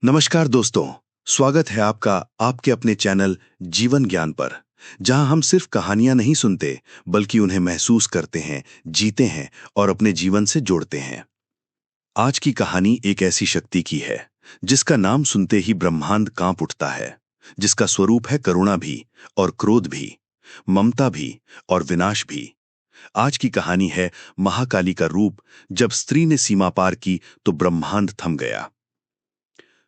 नमस्कार दोस्तों। स्वागत है आपका आपके अपने चैनल जीवन ज्ञान पर, जहां हम सिर्फ कहानियां नहीं सुनते बल्कि उन्हें महसूस करते हैं, जीते हैं और अपने जीवन से जोड़ते हैं। आज की कहानी एक ऐसी शक्ति की है जिसका नाम सुनते ही ब्रह्मांड कांप उठता है, जिसका स्वरूप है करुणा भी और क्रोध भी, ममता भी और विनाश भी। आज की कहानी है महाकाली का रूप। जब स्त्री ने सीमा पार की तो ब्रह्मांड थम गया।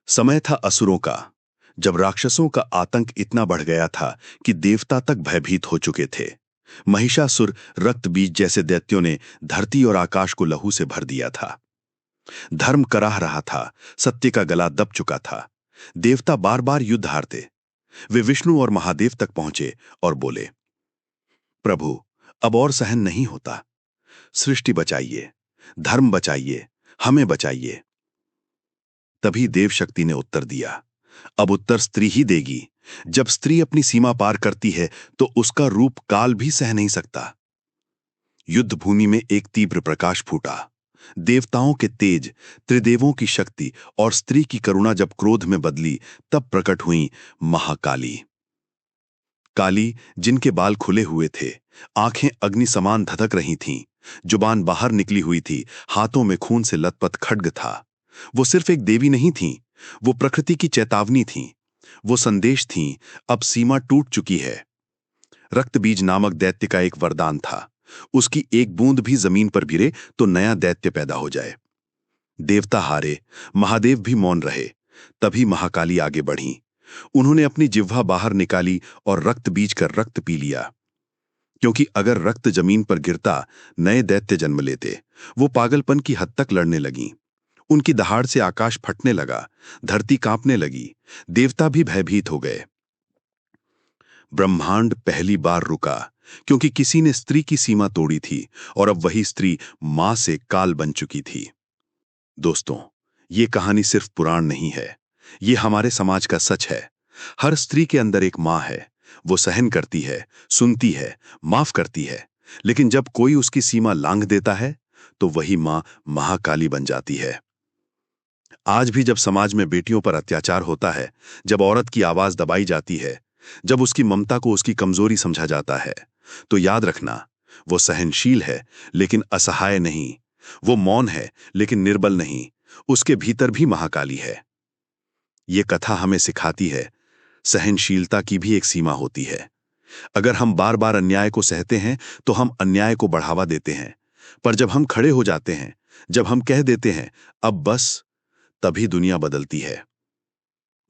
समय था असुरों का, जब राक्षसों का आतंक इतना बढ़ गया था कि देवता तक भयभीत हो चुके थे। महिषासुर, रक्त बीज जैसे दैत्यों ने धरती और आकाश को लहू से भर दिया था। धर्म कराह रहा था, सत्य का गला दब चुका था। देवता बार बार युद्ध हारते। वे विष्णु और महादेव तक पहुंचे और बोले, प्रभु, अब और सहन नहीं होता। सृष्टि बचाइए, धर्म बचाइए, हमें बचाइए। तभी देव शक्ति ने उत्तर दिया, अब उत्तर स्त्री ही देगी। जब स्त्री अपनी सीमा पार करती है तो उसका रूप काल भी सह नहीं सकता। युद्ध भूमि में एक तीव्र प्रकाश फूटा। देवताओं के तेज, त्रिदेवों की शक्ति और स्त्री की करुणा जब क्रोध में बदली, तब प्रकट हुई महाकाली। काली, जिनके बाल खुले हुए थे, आंखें अग्नि समान धधक रही थीं, जुबान बाहर निकली हुई थी, हाथों में खून से लथपथ खड्ग था। वो सिर्फ एक देवी नहीं थीं, वो प्रकृति की चेतावनी थीं। वो संदेश थीं, अब सीमा टूट चुकी है। रक्तबीज नामक दैत्य का एक वरदान था, उसकी एक बूंद भी जमीन पर गिरे तो नया दैत्य पैदा हो जाए। देवता हारे, महादेव भी मौन रहे। तभी महाकाली आगे बढ़ी। उन्होंने अपनी जिह्वा बाहर निकाली और रक्त बीज कर रक्त पी लिया। क्योंकि अगर रक्त जमीन पर गिरता, नए दैत्य जन्म लेते। वो पागलपन की हद तक लड़ने लगीं। उनकी दहाड़ से आकाश फटने लगा, धरती कांपने लगी, देवता भी भयभीत हो गए। ब्रह्मांड पहली बार रुका, क्योंकि किसी ने स्त्री की सीमा तोड़ी थी और अब वही स्त्री मां से काल बन चुकी थी। दोस्तों, ये कहानी सिर्फ पुराण नहीं है, ये हमारे समाज का सच है। हर स्त्री के अंदर एक मां है। वो सहन करती है, सुनती है, माफ करती है, लेकिन जब कोई उसकी सीमा लांघ देता है तो वही मां महाकाली बन जाती है। आज भी जब समाज में बेटियों पर अत्याचार होता है, जब औरत की आवाज दबाई जाती है, जब उसकी ममता को उसकी कमजोरी समझा जाता है, तो याद रखना, वो सहनशील है लेकिन असहाय नहीं। वो मौन है लेकिन निर्बल नहीं। उसके भीतर भी महाकाली है। ये कथा हमें सिखाती है, सहनशीलता की भी एक सीमा होती है। अगर हम बार बार अन्याय को सहते हैं तो हम अन्याय को बढ़ावा देते हैं। पर जब हम खड़े हो जाते हैं, जब हम कह देते हैं अब बस, तभी दुनिया बदलती है।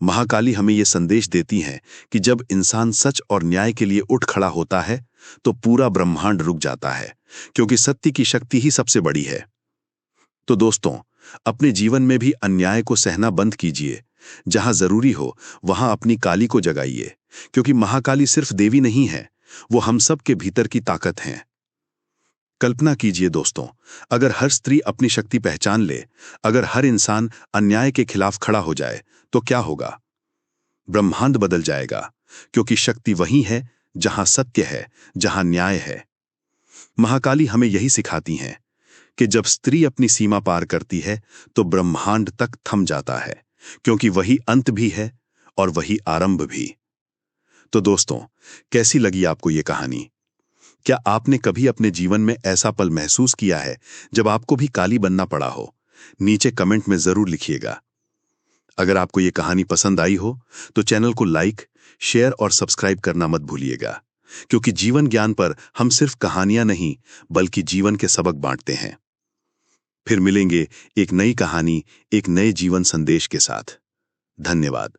महाकाली हमें यह संदेश देती हैं कि जब इंसान सच और न्याय के लिए उठ खड़ा होता है तो पूरा ब्रह्मांड रुक जाता है, क्योंकि सत्य की शक्ति ही सबसे बड़ी है। तो दोस्तों, अपने जीवन में भी अन्याय को सहना बंद कीजिए। जहां जरूरी हो वहां अपनी काली को जगाइए, क्योंकि महाकाली सिर्फ देवी नहीं है, वो हम सब के भीतर की ताकत है। कल्पना कीजिए दोस्तों, अगर हर स्त्री अपनी शक्ति पहचान ले, अगर हर इंसान अन्याय के खिलाफ खड़ा हो जाए, तो क्या होगा? ब्रह्मांड बदल जाएगा, क्योंकि शक्ति वही है जहां सत्य है, जहां न्याय है। महाकाली हमें यही सिखाती हैं कि जब स्त्री अपनी सीमा पार करती है तो ब्रह्मांड तक थम जाता है, क्योंकि वही अंत भी है और वही आरंभ भी। तो दोस्तों, कैसी लगी आपको ये कहानी? क्या आपने कभी अपने जीवन में ऐसा पल महसूस किया है जब आपको भी काली बनना पड़ा हो? नीचे कमेंट में जरूर लिखिएगा। अगर आपको ये कहानी पसंद आई हो तो चैनल को लाइक, शेयर और सब्सक्राइब करना मत भूलिएगा, क्योंकि जीवन ज्ञान पर हम सिर्फ कहानियां नहीं बल्कि जीवन के सबक बांटते हैं। फिर मिलेंगे एक नई कहानी, एक नए जीवन संदेश के साथ। धन्यवाद।